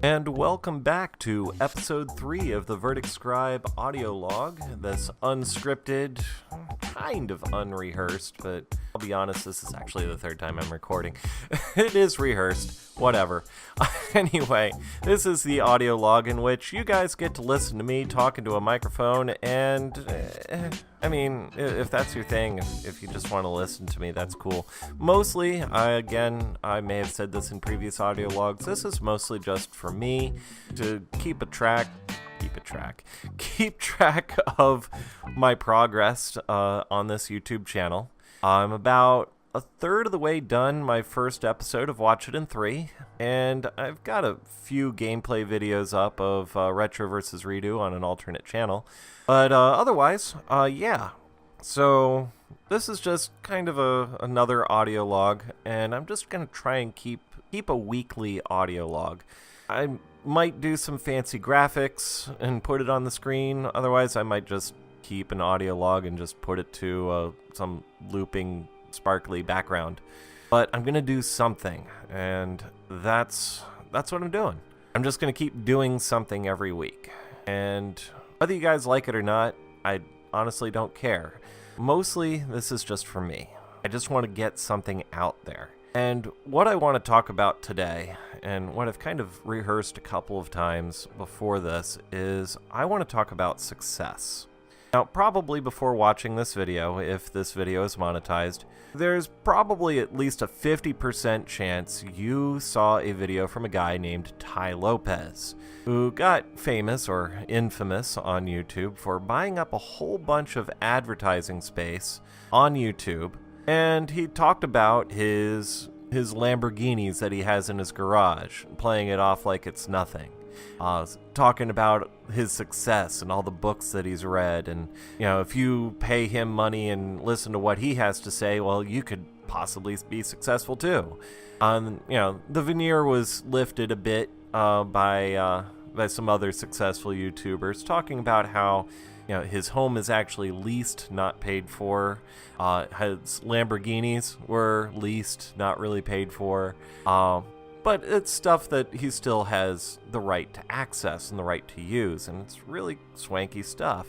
And welcome back to episode 3 of the Verdict Scribe audio log, this unscripted, kind of unrehearsed, but I'll be honest, this is actually the third time I'm recording. It is rehearsed, whatever. Anyway, this is the audio log in which you guys get to listen to me talk into a microphone, and if that's your thing, if you just want to listen to me, that's cool. Mostly, I may have said this in previous audio logs, this is mostly just for me to keep track of my progress on this YouTube channel. I'm about a third of the way done my first episode of Watch It in 3, and I've got a few gameplay videos up of Retro vs. Redo on an alternate channel. But otherwise, yeah. So this is just kind of another audio log, and I'm just going to try and keep a weekly audio log. I might do some fancy graphics and put it on the screen. Otherwise, I might just keep an audio log and just put it to some looping, sparkly background. But I'm going to do something, and that's what I'm doing. I'm just going to keep doing something every week. And whether you guys like it or not, I honestly don't care. Mostly, this is just for me. I just want to get something out there. And what I want to talk about today, and what I've kind of rehearsed a couple of times before this, is I want to talk about success. Now, probably before watching this video, if this video is monetized, there's probably at least a 50% chance you saw a video from a guy named Tai Lopez, who got famous or infamous on YouTube for buying up a whole bunch of advertising space on YouTube. And he talked about his Lamborghinis that he has in his garage, playing it off like it's nothing. Talking about his success and all the books that he's read. And, if you pay him money and listen to what he has to say, well, you could possibly be successful too. The veneer was lifted a bit by some other successful YouTubers, talking about how his home is actually leased, not paid for. His Lamborghinis were leased, not really paid for. But it's stuff that he still has the right to access and the right to use, and it's really swanky stuff.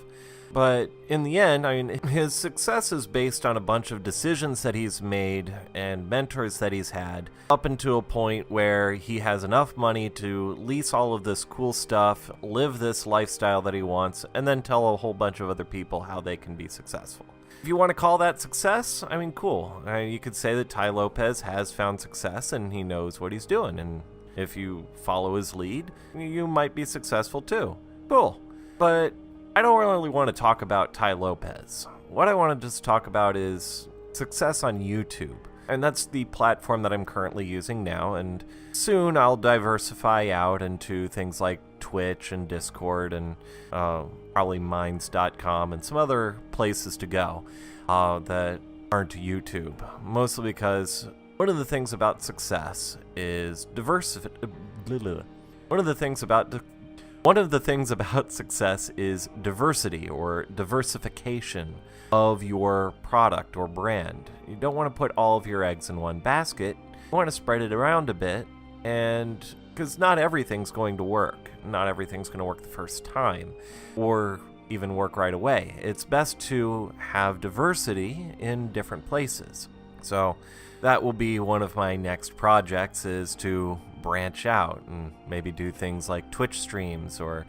But in the end, his success is based on a bunch of decisions that he's made and mentors that he's had, up until a point where he has enough money to lease all of this cool stuff, live this lifestyle that he wants, and then tell a whole bunch of other people how they can be successful. If you want to call that success, cool. You could say that Tai Lopez has found success and he knows what he's doing, and if you follow his lead, you might be successful too. Cool. But I don't really want to talk about Tai Lopez. What I want to just talk about is success on YouTube. And that's the platform that I'm currently using now, and soon I'll diversify out into things like Twitch and Discord and probably Minds.com and some other places to go that aren't YouTube. Mostly because one of the things about success is One of the things about success is diversity or diversification of your product or brand. You don't want to put all of your eggs in one basket. You want to spread it around a bit, and because not everything's going to work. Not everything's going to work the first time or even work right away. It's best to have diversity in different places. So that will be one of my next projects, is to branch out and maybe do things like Twitch streams, or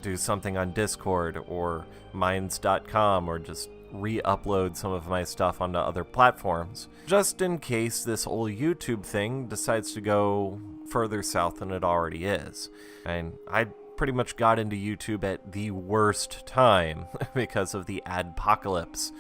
do something on Discord or Minds.com, or just re-upload some of my stuff onto other platforms, just in case this whole YouTube thing decides to go further south than it already is. And I pretty much got into YouTube at the worst time because of the adpocalypse.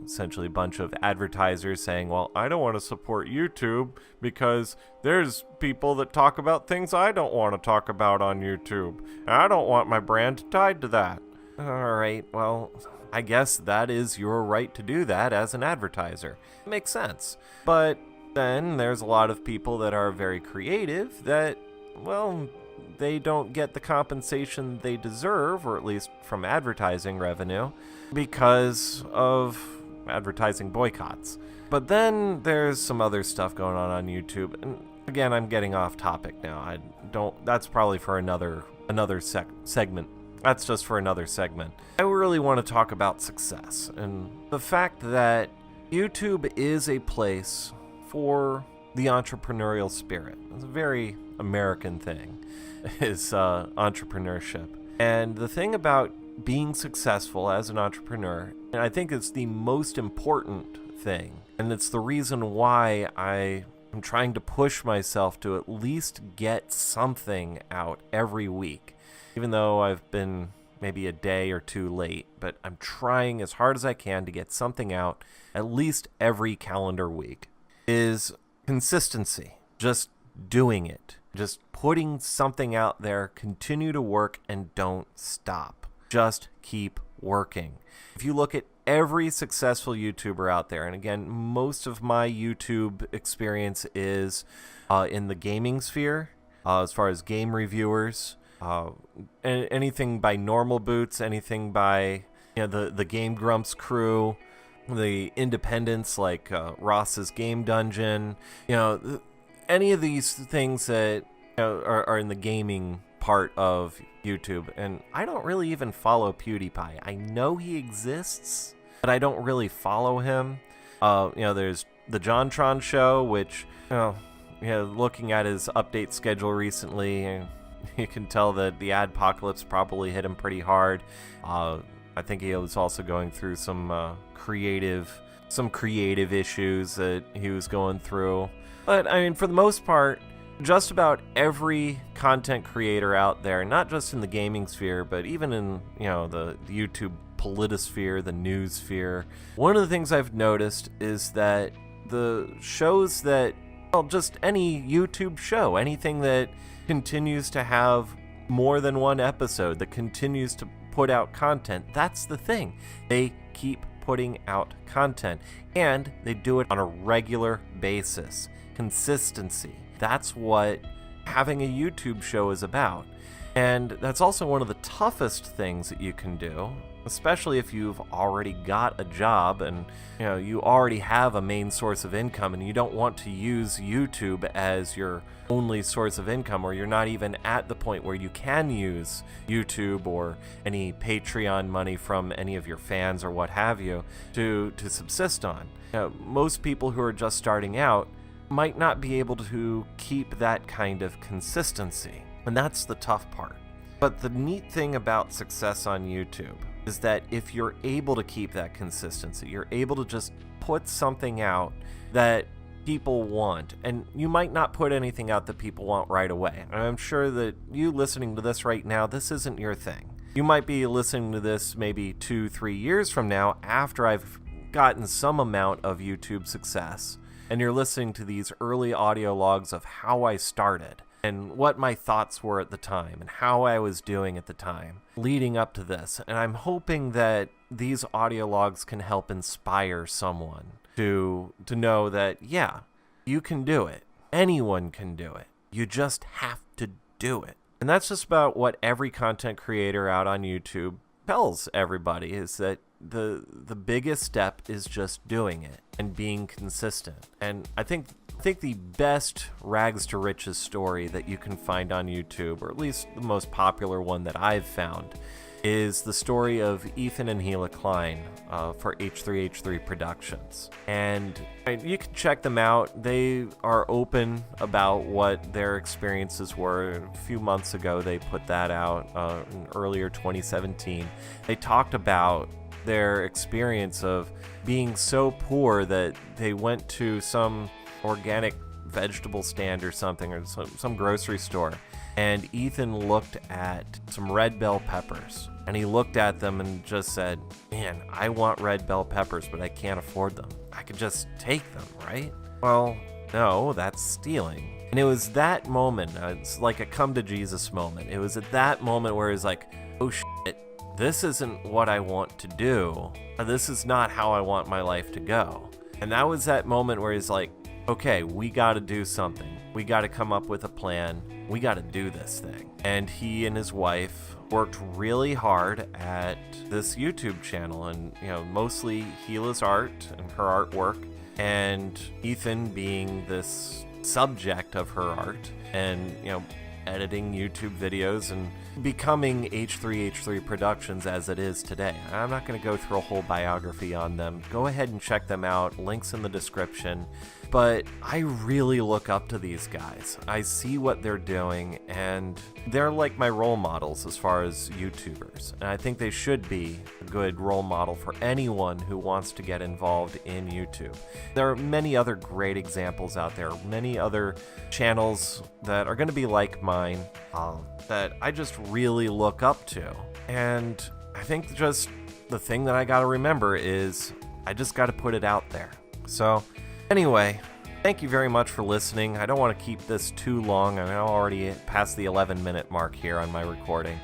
Essentially a bunch of advertisers saying, well, I don't want to support YouTube because there's people that talk about things I don't want to talk about on YouTube. And I don't want my brand tied to that. Alright, well, I guess that is your right to do that as an advertiser. It makes sense. But then there's a lot of people that are very creative that, well, they don't get the compensation they deserve, or at least from advertising revenue, because of advertising boycotts. But then there's some other stuff going on YouTube, and again, I'm getting off topic now. That's probably for another segment. That's just for another segment. I really want to talk about success and the fact that YouTube is a place for the entrepreneurial spirit. It's a very American thing, is entrepreneurship. And the thing about being successful as an entrepreneur, and I think it's the most important thing, and it's the reason why I am trying to push myself to at least get something out every week, even though I've been maybe a day or two late, but I'm trying as hard as I can to get something out at least every calendar week, is consistency. Just doing it. Just putting something out there, continue to work, and don't stop. Just keep working. If you look at every successful YouTuber out there, and again, most of my YouTube experience is in the gaming sphere, as far as game reviewers, anything by Normal Boots, anything by the Game Grumps crew, the independents like Ross's Game Dungeon, any of these things that are in the gaming part of YouTube. And I don't really even follow PewDiePie. I know he exists, but I don't really follow him. There's the JonTron Show, which looking at his update schedule recently, you can tell that the adpocalypse probably hit him pretty hard. I think he was also going through some creative issues that he was going through. But I mean, for the most part, just about every content creator out there, not just in the gaming sphere, but even in the YouTube politosphere, the news sphere, one of the things I've noticed is that the shows that, just any YouTube show, anything that continues to have more than one episode, that continues to put out content, that's the thing. They keep putting out content, and they do it on a regular basis. Consistency. That's what having a YouTube show is about. And that's also one of the toughest things that you can do, especially if you've already got a job and you already have a main source of income and you don't want to use YouTube as your only source of income, or you're not even at the point where you can use YouTube or any Patreon money from any of your fans or what have you to subsist on. Most people who are just starting out might not be able to keep that kind of consistency, and that's the tough part. But the neat thing about success on YouTube is that if you're able to keep that consistency, you're able to just put something out that people want, and you might not put anything out that people want right away. And I'm sure that you listening to this right now, this isn't your thing. You might be listening to this maybe 2-3 years from now after I've gotten some amount of YouTube success, and you're listening to these early audio logs of how I started and what my thoughts were at the time and how I was doing at the time leading up to this. And I'm hoping that these audio logs can help inspire someone to know that, yeah, you can do it. Anyone can do it. You just have to do it. And that's just about what every content creator out on YouTube tells everybody, is that the biggest step is just doing it and being consistent. And I think the best rags to riches story that you can find on YouTube, or at least the most popular one that I've found, is the story of Ethan and Gila Klein for H3H3 Productions. And you can check them out. They are open about what their experiences were. A few months ago, they put that out in earlier 2017. They talked about their experience of being so poor that they went to some organic vegetable stand or something, or some grocery store, and Ethan looked at some red bell peppers, and he looked at them and just said, man, I want red bell peppers, but I can't afford them. I could just take them, right? Well, no, that's stealing. And it was that moment, it's like a come to Jesus moment. It was at that moment where he's like, oh shit, this isn't what I want to do. This is not how I want my life to go. And that was that moment where he's like, okay, we got to do something. We got to come up with a plan. We got to do this thing. And he and his wife worked really hard at this YouTube channel, and mostly Gila's art and her artwork, and Ethan being this subject of her art and, editing YouTube videos and becoming H3H3 Productions as it is today. I'm not going to go through a whole biography on them. Go ahead and check them out. Links in the description. But I really look up to these guys. I see what they're doing, and they're like my role models as far as YouTubers. And I think they should be a good role model for anyone who wants to get involved in YouTube. There are many other great examples out there, many other channels that are going to be like mine that I just really look up to. And I think just the thing that I got to remember is I just got to put it out there. So anyway, thank you very much for listening. I don't want to keep this too long. I'm already past the 11-minute mark here on my recording.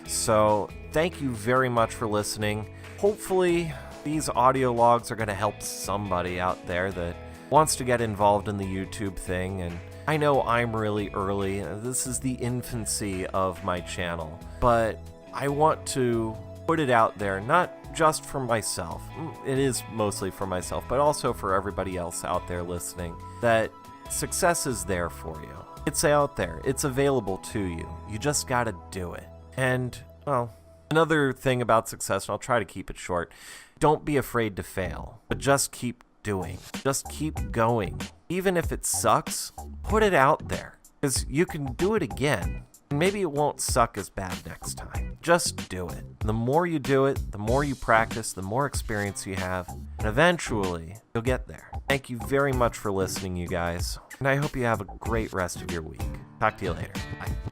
So thank you very much for listening. Hopefully these audio logs are going to help somebody out there that wants to get involved in the YouTube thing. And I know I'm really early. This is the infancy of my channel. But I want to put it out there, not just for myself. It is mostly for myself, but also for everybody else out there listening, that success is there for you. It's out there. It's available to you. You just gotta do it. And, well, another thing about success, and I'll try to keep it short, don't be afraid to fail, but just keep doing. Just keep going. Even if it sucks, put it out there, because you can do it again. Maybe it won't suck as bad next time. Just do it. The more you do it, the more you practice, the more experience you have, and eventually you'll get there. Thank you very much for listening, you guys, and I hope you have a great rest of your week. Talk to you later. Bye.